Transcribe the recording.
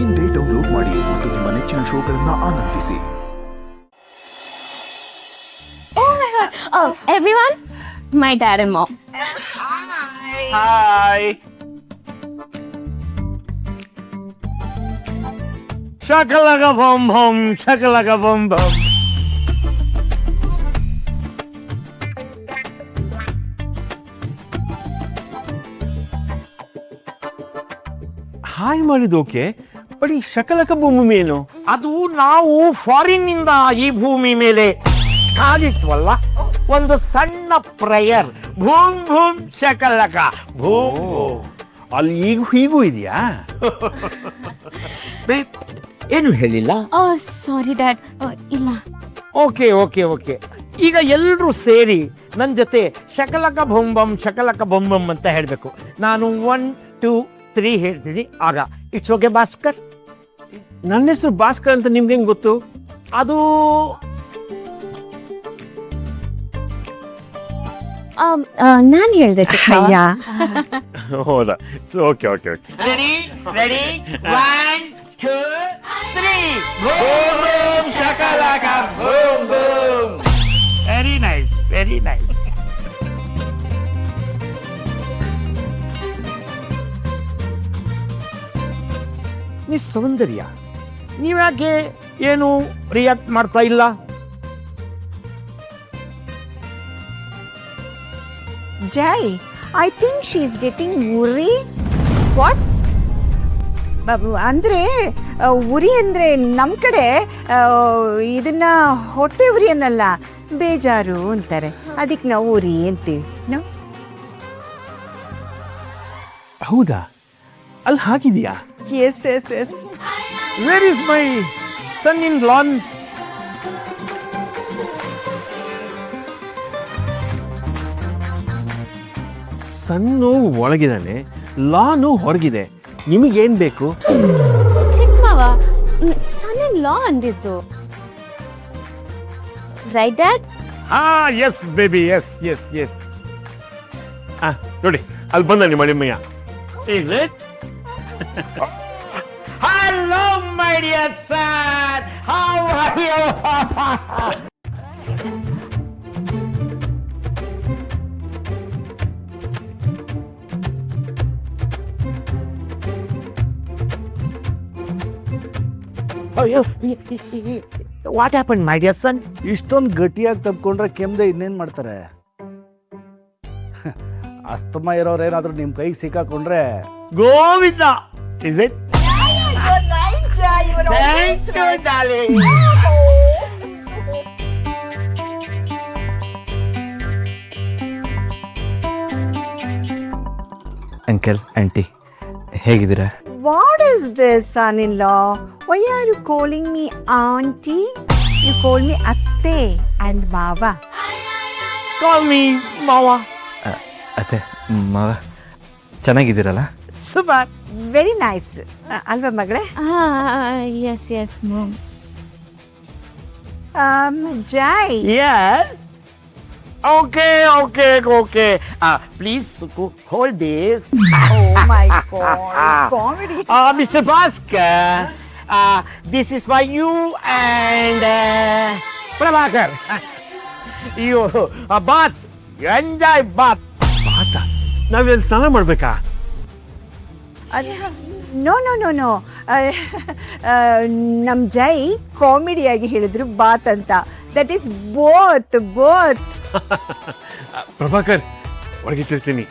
ಇಂದೇ ಡೌನ್ಲೋಡ್ ಮಾಡಿ ಮತ್ತು ನಿಮ್ಮ ನೆಚ್ಚಿನ ಶೋಗಳನ್ನು ಆನಂದಿಸಿ. Oh my god. Oh, everyone, my dad and mom. Hi. Shakalaka bum bum, shakalaka bum bum. Hi ಮಾಡಿದೋಕೆ ಬಟ್ ಈ ಶಕಲಕ ಭೂಮಿ ಏನು? ಅದು ನಾವು ಫಾರಿನ್ ನಿಂದ ಈ ಭೂಮಿ ಮೇಲೆ ಕಾಲಿಟ್ವಲ್ಲ, ಒಂದು ಸಣ್ಣ ಪ್ರೇಯರ್, ಭೂಮ್ ಭೂಮ್ ಶಕಲಕ ಭೂಮ್ ಭೂಮ್. ಅಲ್ಲಿ ಈಗ ಹೀಗೂ ಇದೆಯಾ? ಏನು ಹೇಳಿಲ್ಲ? Oh, sorry, Dad. ಇಲ್ಲ. Okay okay okay. ಈಗ ಎಲ್ಲರೂ ಸೇರಿ ನನ್ನ ಜೊತೆ ಶಕಲಕ ಬೊಂಬಂ ಶಕಲಕ ಬೊಂಬಂ ಅಂತ ಹೇಳಬೇಕು. ನಾನು 1 2 3 ಹೇಳ್ತೀನಿ, ಆಗ ಇಟ್ಸ್ ಓಕೆ ಭಾಸ್ಕರ್. ನನ್ನ ಹೆಸರು ಭಾಸ್ಕರ್ ಅಂತ ನಿಮ್ಗೆ ಹೆಂಗೆ ಗೊತ್ತು? ಅದು ನಾನು ಹೇಳ್ದೆ ಚಿಕ್ಕಯ್ಯ. ಹೌದಾ? Okay okay okay. Ready ready 1 2 3 boom boom shakalaka boom boom. Very nice very nice. Miss Soundarya, ನೀವ್ಯಾಕೆ ಏನು ರಿಯಾಕ್ಟ್ ಮಾಡ್ತಾ ಇಲ್ಲ? Jai, I think she is getting worry. What? ಅಂದರೆ ಉರಿ ಅಂದರೆ ನಮ್ಮ ಕಡೆ ಇದನ್ನ ಹೊಟ್ಟೆ ಉರಿ ಅನ್ನಲ್ಲ, ಬೇಜಾರು ಅಂತಾರೆ. ಅದಕ್ಕೆ ನಾವು ಉರಿ ಅಂತೀವಿ. ನಾವು ಹೌದಾ? ಅಲ್ಲಿ ಹಾಗಿದೆಯಾ? Yes yes yes. Where is my son in lawn? Son ಒಳಗಿದ್ದಾನೆ, ಲಾನು ಹೊರಗಿದೆ. ನಿಮಗೇನು ಬೇಕು? ಚಿಕ್ಕ ಮಾವ ಸನ್ ಇನ್ ಲಾ ಅಂದಿದ್ದು, ರೈಟ್ ಡ್ಯಾಡ್? ಹಾ yes baby, yes yes yes. ನೋಡಿ ಅಲ್ಲಿ ಬಂದ ನಿಮ್ಮ ನಿಮ್ಮಯ್ಯ. Hello my dear son, how are you? What happen my dear son? ಇಷ್ಟೊಂದು ಗಟ್ಟಿಯಾಗಿ ತಪ್ಕೊಂಡ್ರೆ ಕೆಮ್ಮದೆ ಇನ್ನೇನು ಮಾಡ್ತಾರೆ? ಅಸ್ತಮ ಇರೋರೇನಾದ್ರೂ ನಿಮ್ಮ ಕೈಗೆ ಸಿಕ್ಕಾಕೊಂಡ್ರೆ Govinda. Is it? Thank you, darling. Uncle aunty ಹೇಗಿದ್ದೀರಾ? What is this son in law? Why are you calling me aunty? You call me ಅತ್ತೆ ಆ್ಯಂಡ್ ಮಾವ. Call me ಮಾವ. ಅತ್ತೆ ಮಾವ ಚೆನ್ನಾಗಿದ್ದೀರಲ್ಲ? ಸೂಪರ್. ವೆರಿ ನೈಸ್ ಅಲ್ವಾ ಮಗಳೇ? Yes yes mom. ಜೈ. Yes. Okay, okay, okay. Please hold this. Oh my God, it's comedy. Mr. Bhaskar, this is for you and Prabhakar. You bath. Enjoy bath. ಬಾತ? ನಾವೆಲ್ಲಿ ಸ್ನಾನ ಮಾಡಬೇಕಾ? No no no no, ನಮ್ಮ ಜೈ ಕಾಮಿಡಿಯಾಗಿ ಹೇಳಿದ್ರು bath ಅಂತ. That is both both. Prabhakar, ಹೊರಗಿಟ್ಟಿರ್ತೀನಿ,